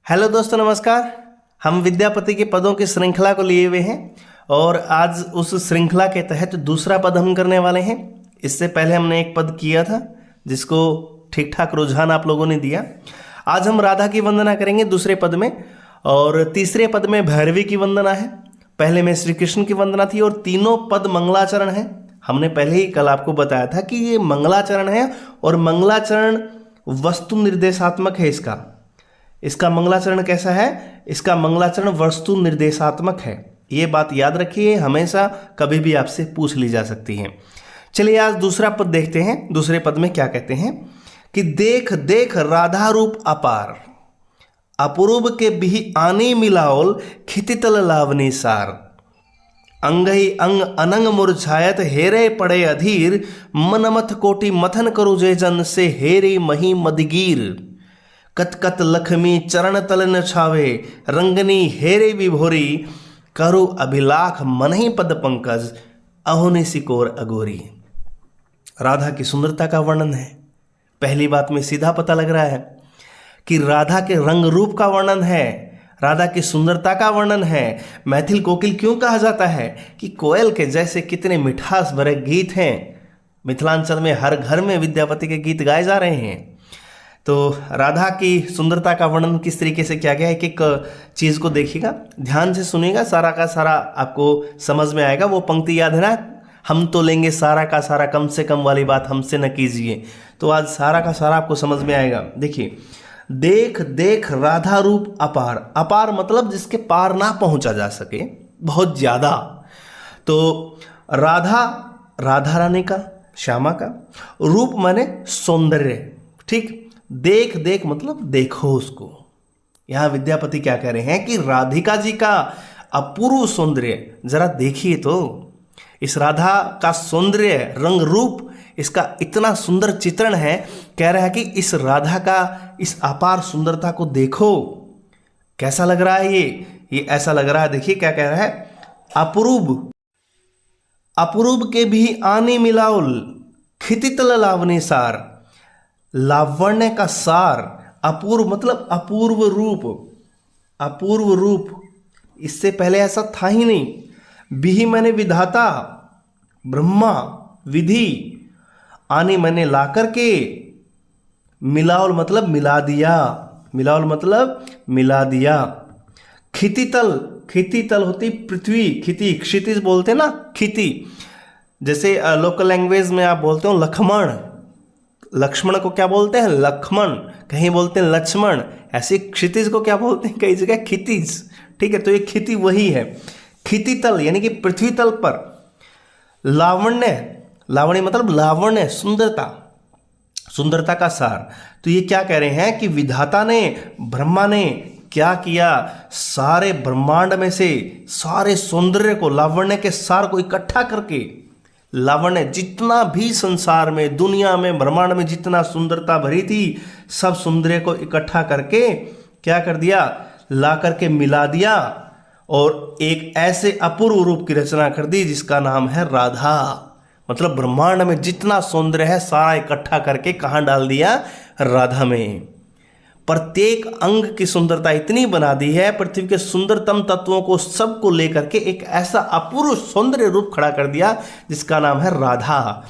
Hello दोस्तों, नमस्कार। हम विद्यापति के पदों की श्रृंखला को लिए हुए हैं और आज उस श्रृंखला के तहत दूसरा पद हम करने वाले हैं। इससे पहले हमने एक पद किया था जिसको ठीक ठाक रुझान आप लोगों ने दिया। आज हम राधा की वंदना करेंगे दूसरे पद में, और तीसरे पद में भैरवी की वंदना है। पहले में श्री कृष्ण की वंदना थी और तीनों पद मंगलाचरण है। हमने पहले ही कल आपको बताया था कि ये मंगलाचरण है और मंगलाचरण वस्तु निर्देशात्मक है। इसका मंगलाचरण कैसा है? इसका मंगलाचरण वस्तु निर्देशात्मक है। ये बात याद रखिए, हमेशा कभी भी आपसे पूछ ली जा सकती है। चलिए आज दूसरा पद देखते हैं। दूसरे पद में क्या कहते हैं कि देख देख राधा रूप अपार, अपूर्व के बिहि आने मिलाओल, खितितल लावनी सार। अंगहि अंग अनंग मुरझायत, हेरे पड़े अधीर, मनमथ कोटि मथन करु जे जन, से हेरे मही मदगीर। कत कत लखमी चरण तल न छावे, रंगनी हेरे विभोरी, करु अभिलाख मनहि पद पंकज, अहोनि सिकोर अगोरी। राधा की सुंदरता का वर्णन है। पहली बात में सीधा पता लग रहा है कि राधा के रंग रूप का वर्णन है, राधा की सुंदरता का वर्णन है। मैथिल कोकिल क्यों कहा जाता है कि कोयल के जैसे कितने मिठास भरे गीत हैं। मिथिलांचल में हर घर में विद्यापति के गीत गाए जा रहे हैं। तो राधा की सुंदरता का वर्णन किस तरीके से किया गया है, एक चीज़ को देखिएगा, ध्यान से सुनिएगा, सारा का सारा आपको समझ में आएगा। वो पंक्ति याद है ना, हम तो लेंगे सारा का सारा, कम से कम वाली बात हमसे न कीजिए। तो आज सारा का सारा आपको समझ में आएगा। देखिए, देख देख राधा रूप अपार, अपार मतलब जिसके पार ना पहुंचा जा सके, बहुत ज़्यादा। तो राधा, राधा रानी का, श्यामा का, रूप माने सौंदर्य, ठीक। देख देख मतलब देखो उसको। यहां विद्यापति क्या कह रहे हैं कि राधिका जी का अपूर्व सौंदर्य जरा देखिए तो। इस राधा का सौंदर्य, रंग रूप, इसका इतना सुंदर चित्रण है। कह रहा है कि इस राधा का इस अपार सुंदरता को देखो। कैसा लग रहा है ये ऐसा लग रहा है। देखिए क्या कह रहा है, अपूर्व, अपूर्व के भी आने मिलाओल, खितितल लावनी सार। लावण्य का सार, अपूर्व मतलब अपूर्व रूप, अपूर्व रूप, इससे पहले ऐसा था ही नहीं। बिहि मैंने विधाता, ब्रह्मा, विधि, आने मैंने ला करके, मिलाओल मतलब मिला दिया, मिलाओल मतलब मिला दिया। खितितल, खितितल होती पृथ्वी, खिति, क्षितिज बोलते हैं ना, खिति। जैसे लोकल लैंग्वेज में आप बोलते हो लक्ष्मण, लक्ष्मण को क्या बोलते हैं? लक्ष्मण, कहीं बोलते हैं लक्ष्मण। ऐसे क्षितिज को क्या बोलते हैं? कई जगह खितिज, ठीक है। तो ये खिति वही है, खितितल यानी कि पृथ्वी तल पर। लावण्य, लावण्य मतलब लावण्य, सुंदरता, सुंदरता का सार। तो ये क्या कह रहे हैं कि विधाता ने, ब्रह्मा ने क्या किया, सारे ब्रह्मांड में से सारे सौंदर्य को, लावण्य के सार को इकट्ठा करके, लावण्य जितना भी संसार में, दुनिया में, ब्रह्मांड में जितना सुंदरता भरी थी, सब सौंदर्य को इकट्ठा करके क्या कर दिया, ला करके मिला दिया और एक ऐसे अपूर्व रूप की रचना कर दी जिसका नाम है राधा। मतलब ब्रह्मांड में जितना सौंदर्य है सारा इकट्ठा करके कहाँ डाल दिया? राधा में। प्रत्येक अंग की सुंदरता इतनी बना दी है, पृथ्वी के सुंदरतम तत्वों को सबको लेकर के एक ऐसा अपूर्व सौंदर्य रूप खड़ा कर दिया जिसका नाम है राधा।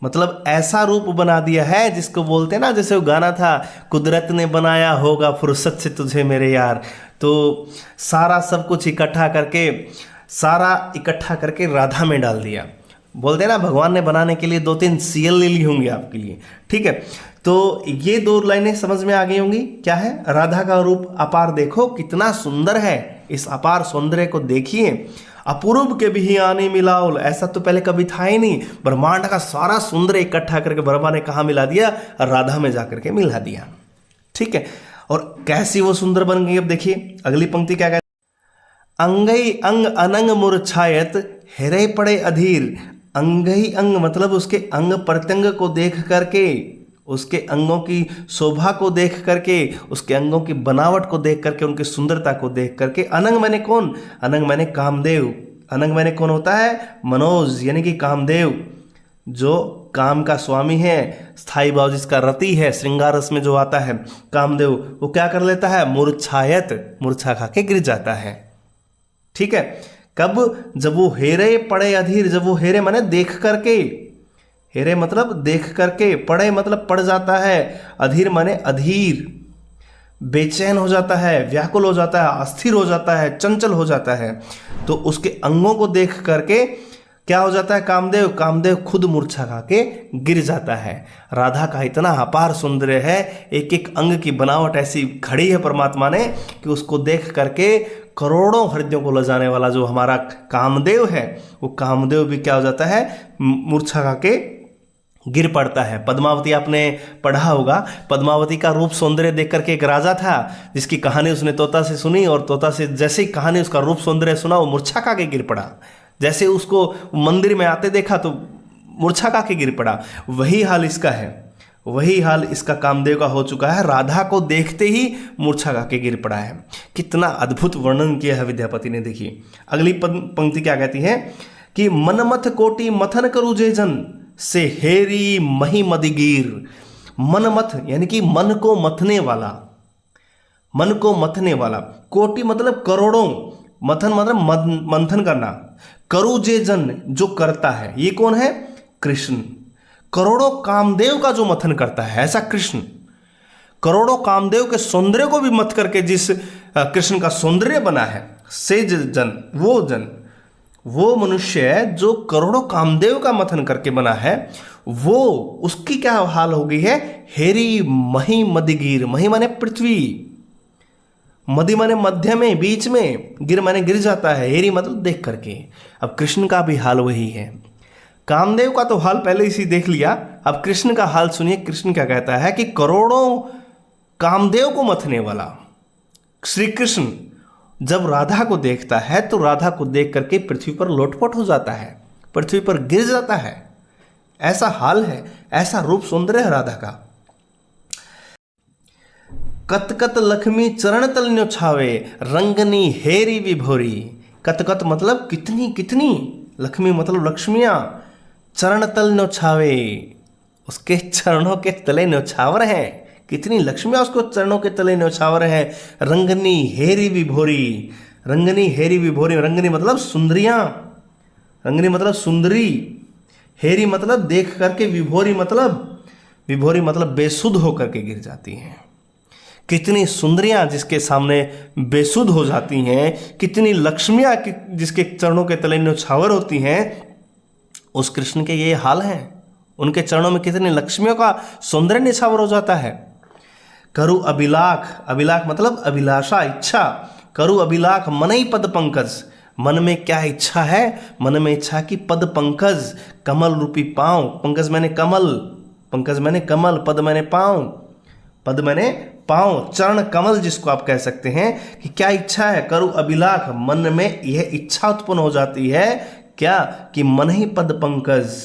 मतलब ऐसा रूप बना दिया है जिसको बोलते हैं ना, जैसे वो गाना था, कुदरत ने बनाया होगा फुर्सत से तुझे मेरे यार। तो सारा सब कुछ इकट्ठा करके, सारा इकट्ठा करके राधा में डाल दिया। बोलते हैं ना, भगवान ने बनाने के लिए 2-3 सीएल ले ली होंगी आपके लिए, ठीक है। तो ये 2 लाइनें समझ में आ गई होंगी। क्या है? राधा का रूप अपार देखो कितना सुंदर है, इस अपार सौंदर्य को देखिए। अपूर्व के भी आने मिलाओल, ऐसा तो पहले कभी था ही नहीं। ब्रह्मांड का सारा सौंदर्य इकट्ठा करके ब्रह्मा ने कहाँ मिला दिया? राधा में जाकर के मिला दिया, ठीक है। और कैसी वो सुंदर बन गई। अब देखिए अगली पंक्ति क्या कहती है, अंगई अंग अनंग मुरछायत, हेरे पड़े अधीर। अंगई अंग मतलब उसके अंग प्रत्यंग को देख करके, उसके अंगों की शोभा को देख करके, उसके अंगों की बनावट को देख करके, उनकी सुंदरता को देख करके। अनंग मैंने कौन? अनंग मैंने कामदेव। अनंग मैंने कौन होता है? मनोज यानी कि कामदेव। जो काम का स्वामी है, स्थाई भाव जिसका रति है, श्रृंगार रस में जो आता है कामदेव, वो क्या कर लेता है, मूर्छायत, मूर्छा खा के गिर जाता है। ठीक है, कब, जब वो हेरे पड़े अधीर, जब वो हेरे माने देख करके, हेरे मतलब देख करके, पड़े मतलब पड़ जाता है, अधीर माने अधीर, बेचैन हो जाता है, व्याकुल हो जाता है, अस्थिर हो जाता है, चंचल हो जाता है, तो उसके अंगों को देख करके क्या हो जाता है, कामदेव, कामदेव खुद मूर्छा खा के गिर जाता है। राधा का इतना अपार सौंदर्य है, एक एक अंग की बनावट ऐसी खड़ी है परमात्मा ने कि उसको देख करके करोड़ों हृदयों को लजाने वाला जो हमारा कामदेव है, वो कामदेव भी क्या हो जाता है, मूर्छा खा के गिर पड़ता है। पद्मावती आपने पढ़ा होगा, पद्मावती का रूप सौंदर्य देख करके एक राजा था जिसकी कहानी उसने तोता से सुनी, और तोता से जैसे ही कहानी उसका रूप सौंदर्य सुना, वो मूर्छा खा के गिर पड़ा। जैसे उसको मंदिर में आते देखा तो मूर्छा खा के गिर पड़ा। वही हाल इसका है, वही हाल इसका कामदेव का हो चुका है, राधा को देखते ही मूर्छा खा के गिर पड़ा है। कितना अद्भुत वर्णन किया है विद्यापति ने। देखिए अगली पंक्ति क्या कहती है कि मनमथ कोटि मथन करु जे जन से हेरी मही मदिगीर। मनमथ यानी कि मन को मथने वाला, मन को मथने वाला, कोटि मतलब करोड़ों, मथन मतलब मंथन करना, करु जे जन जो करता है, ये कौन है, कृष्ण। करोड़ों कामदेव का जो मथन करता है ऐसा कृष्ण, करोड़ों कामदेव के सौंदर्य को भी मथ करके जिस कृष्ण का सौंदर्य बना है, से जन, वो जन, वो मनुष्य जो करोड़ों कामदेव का मथन करके बना है, वो उसकी क्या हाल हो गई है, हेरी मही मदिगीर। मही माने पृथ्वी, मदि माने मध्य में, बीच में, गिर माने गिर जाता है, हेरी मतलब देख करके। अब कृष्ण का भी हाल वही है। कामदेव का तो हाल पहले इसी देख लिया, अब कृष्ण का हाल सुनिए। कृष्ण क्या कहता है कि करोड़ों कामदेव को मथने वाला श्री कृष्ण जब राधा को देखता है तो राधा को देख करके पृथ्वी पर लोटपोट हो जाता है, पृथ्वी पर गिर जाता है। ऐसा हाल है, ऐसा रूप सौंदर्य है राधा का। कतकत लक्ष्मी चरण तल न्यो छावे, रंगनी हेरी विभोरी। कतकत मतलब कितनी कितनी, लक्ष्मी मतलब लक्ष्मियां, चरण तल न्यो छावे, उसके चरणों के तले न्योछावर हैं, कितनी लक्ष्मियां उसको चरणों के तले न्योछावर हैं। रंगनी हेरी विभोरी, रंगनी हेरी विभोरी, रंगनी मतलब सुंदरियां, रंगनी मतलब सुंदरी, हेरी मतलब देख करके, विभोरी मतलब बेसुध होकर के गिर जाती हैं। कितनी सुंदरियां जिसके सामने बेसुध हो जाती हैं, कितनी लक्ष्मियां जिसके चरणों के तले न्योछावर होती हैं, उस कृष्ण के ये हाल हैं। उनके चरणों में कितनी लक्ष्मियों का सौंदर्य न्योछावर हो जाता है। करु अभिलाख, अभिलाख मतलब अभिलाषा, इच्छा। करु अभिलाख मनई पद पंकज, मन में क्या इच्छा है, मन में इच्छा की पद पंकज, कमल रूपी पांव, पंकज मैंने कमल, पंकज मैंने कमल, पद मैंने पांव, पद मैंने पांव, चरण कमल जिसको आप कह सकते हैं कि क्या इच्छा है, करु अभिलाख, मन में यह इच्छा उत्पन्न हो जाती है क्या, कि मन ही पद पंकज,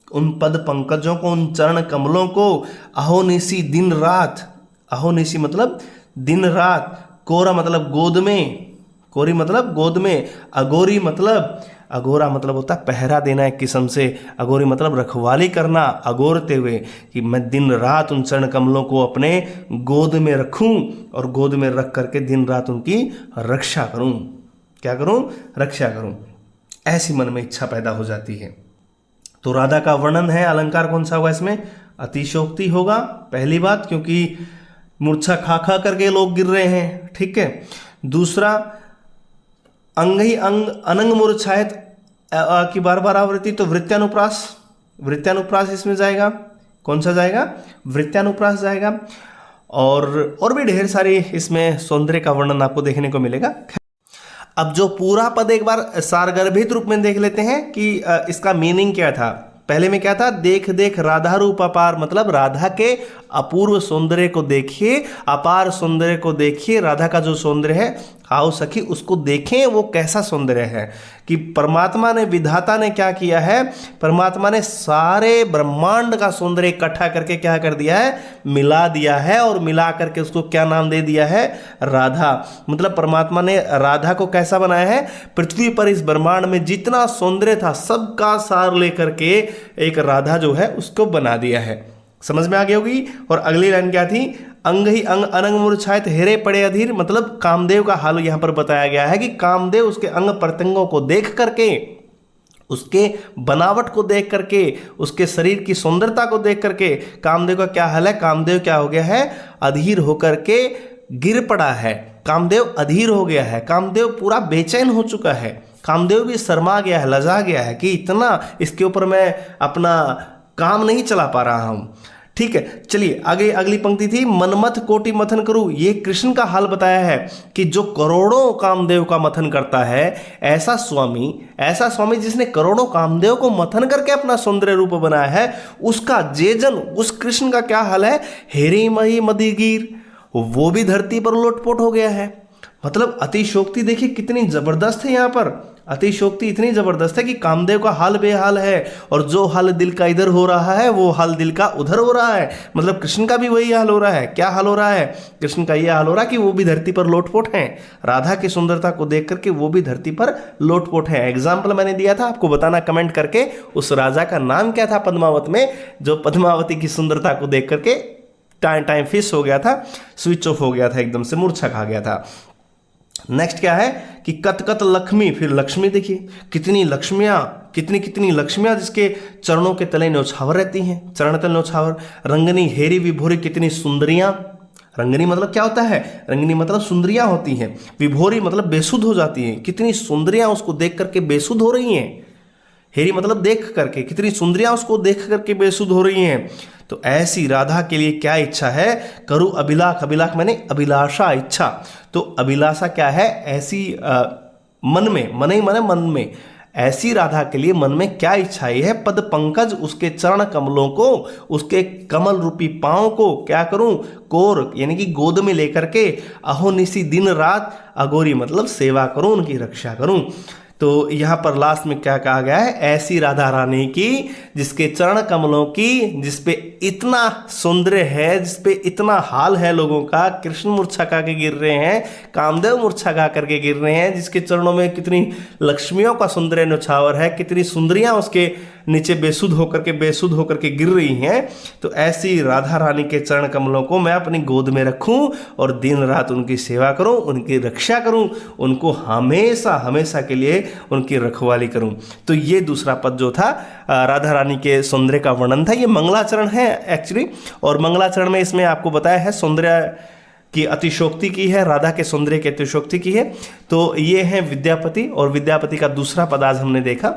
उन पद पंकजों को, उन चरण कमलों को अहोनिसी दिन रात, अहोनिसी मतलब दिन रात, कोरा मतलब गोद में, कोरी मतलब गोद में, अगोरी मतलब, अगोरा मतलब होता है पहरा देना एक किस्म से, अगोरी मतलब रखवाली करना, अगोरते हुए, कि मैं दिन रात उन चरण कमलों को अपने गोद में रखूं और गोद में रख करके दिन रात उनकी रक्षा करूं। क्या करूं, रक्षा करूं। ऐसी मन में इच्छा पैदा हो जाती है। तो राधा का वर्णन है, अलंकार कौन सा होगा इसमें, अतिशयोक्ति होगा पहली बात, क्योंकि मूर्छा खा खा करके लोग गिर रहे हैं। ठीक है। दूसरा, अंग ही अंग अनंग मूर्छायत की बार बार आवृत्ति, तो वृत्यानुप्रास, वृत्यानुप्रास इसमें जाएगा। कौन सा जाएगा, वृत्यानुप्रास जाएगा। और भी ढेर सारी इसमें सौंदर्य का वर्णन आपको देखने को मिलेगा। अब जो पूरा पद एक बार सारगर्भित रूप में देख लेते हैं कि इसका मीनिंग क्या था। पहले में क्या था, देख देख राधा रूप अपार, मतलब राधा के अपूर्व सौंदर्य को देखिए, अपार सौंदर्य को देखिए, राधा का जो सौंदर्य है, आओ सखी उसको देखें, वो कैसा सौंदर्य है। कि परमात्मा ने, विधाता ने क्या किया है, परमात्मा ने सारे ब्रह्मांड का सौंदर्य इकट्ठा करके क्या कर दिया है, मिला दिया है, और मिला करके उसको क्या नाम दे दिया है, राधा। मतलब परमात्मा ने राधा को कैसा बनाया है, पृथ्वी पर इस ब्रह्मांड में जितना सौंदर्य था सबका सार लेकर के एक राधा जो है उसको बना दिया है। समझ में आ गई होगी। और अगली लाइन क्या थी, अंग ही अंग अनंग मूर्छायत हेरे पड़े अधीर, मतलब कामदेव का हाल यहां पर बताया गया है कि कामदेव उसके अंग प्रत्यंगों को देख करके, उसके बनावट को देख करके, उसके शरीर की सुंदरता को देख करके कामदेव का क्या हाल है, कामदेव क्या हो गया है, अधीर होकर के गिर पड़ा है। कामदेव अधीर हो गया है, कामदेव पूरा बेचैन हो चुका है, कामदेव भी शर्मा गया है, लजा गया है कि इतना इसके ऊपर मैं अपना काम नहीं चला पा रहा हूं। ठीक है, चलिए आगे अगली पंक्ति थी, मनमथ कोटि मथन करूं। ये कृष्ण का हाल बताया है कि जो करोड़ों कामदेव का मथन करता है, ऐसा स्वामी जिसने करोड़ों कामदेव को मथन करके अपना सौंदर्य रूप बनाया है, उसका जेजन, उस कृष्ण का क्या हाल है, हेरी मही मदीगीर, वो भी धरती पर लोटपोट हो गया है। मतलब अतिशोक्ति देखिए कितनी जबरदस्त है, यहाँ पर अतिशोक्ति इतनी जबरदस्त है कि कामदेव का हाल बेहाल है, और जो हाल दिल का इधर हो रहा है वो हाल दिल का उधर हो रहा है। मतलब कृष्ण का भी वही हाल हो रहा है। क्या हाल हो रहा है, कृष्ण का यह हाल हो रहा है कि वो भी धरती पर लोटपोट हैं, राधा की सुंदरता को देख करके वो भी धरती पर लोटपोट है। एग्जाम्पल मैंने दिया था, आपको बताना कमेंट करके उस राजा का नाम क्या था पद्मावत में, जो पद्मावती की सुंदरता को देख करके टाइम फिश हो गया था, स्विच ऑफ हो गया था, एकदम से मूर्छा खा गया था। नेक्स्ट क्या है कि कत कत लक्ष्मी, फिर लक्ष्मी देखिए कितनी लक्ष्मियां, कितनी लक्ष्मियां जिसके चरणों के तले न्योछावर रहती हैं, चरण तले न्योछावर। रंगनी हेरी विभोरी, कितनी सुंदरियां, रंगनी मतलब क्या होता है, रंगनी मतलब सुंदरियां होती हैं, विभोरी मतलब बेसुध हो जाती हैं, कितनी सुंदरियां उसको देख करके बेसुध हो रही हैं। हेरी मतलब देख करके, कितनी सुंदरियां उसको देख करके बेसुध हो रही हैं। तो ऐसी राधा के लिए क्या इच्छा है, करु अभिलाख, अभिलाख मैंने अभिलाषा, इच्छा। तो अभिलाषा क्या है, ऐसी मन में, मन ही मन में, ऐसी राधा के लिए मन में क्या इच्छा है, पद पंकज, उसके चरण कमलों को, उसके कमल रूपी पांव को क्या करूं, कोर यानी कि गोद में लेकर के अहोनिसी दिन रात, अगोरी मतलब सेवा करूं, उनकी रक्षा करूं। तो यहाँ पर लास्ट में क्या कहा गया है, ऐसी राधा रानी की जिसके चरण कमलों की, जिसपे इतना सौंदर्य है, जिसपे इतना हाल है लोगों का, कृष्ण मूर्छा खा के गिर रहे हैं, कामदेव मूर्छा खा करके गिर रहे हैं, जिसके चरणों में कितनी लक्ष्मियों का सौंदर्य न्योछावर है, कितनी सुंदरियां उसके नीचे बेसुध होकर के गिर रही हैं। तो ऐसी राधा रानी के चरण कमलों को मैं अपनी गोद में रखूं और दिन रात उनकी सेवा करूं, उनकी रक्षा करूं, उनको हमेशा हमेशा के लिए उनकी रखवाली करूं। तो ये दूसरा पद जो था राधा रानी के सौंदर्य का वर्णन था। ये मंगलाचरण है एक्चुअली, और मंगलाचरण में इसमें आपको बताया है सौंदर्य की अतिशोक्ति की है, राधा के सौंदर्य की अतिशोक्ति की है। तो ये है विद्यापति, और विद्यापति का दूसरा पद आज हमने देखा।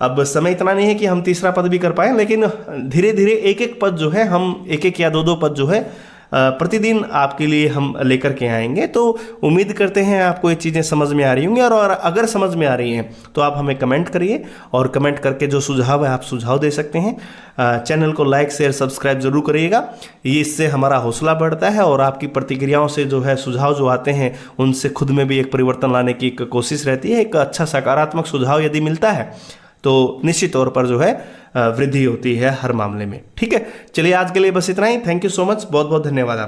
अब समय इतना नहीं है कि हम तीसरा पद भी कर पाए, लेकिन धीरे धीरे एक एक पद जो है, हम एक एक या दो पद जो है प्रतिदिन आपके लिए हम लेकर के आएंगे। तो उम्मीद करते हैं आपको ये चीज़ें समझ में आ रही होंगी, और अगर समझ में आ रही हैं तो आप हमें कमेंट करिए, और कमेंट करके जो सुझाव है आप सुझाव दे सकते हैं। चैनल को लाइक शेयर सब्सक्राइब जरूर करिएगा, ये इससे हमारा हौसला बढ़ता है, और आपकी प्रतिक्रियाओं से जो है सुझाव जो आते हैं उनसे खुद में भी एक परिवर्तन लाने की एक कोशिश रहती है। एक अच्छा सकारात्मक सुझाव यदि मिलता है तो निश्चित तौर पर जो है वृद्धि होती है हर मामले में। ठीक है, चलिए आज के लिए बस इतना ही। थैंक यू सो मच, बहुत बहुत धन्यवाद आप।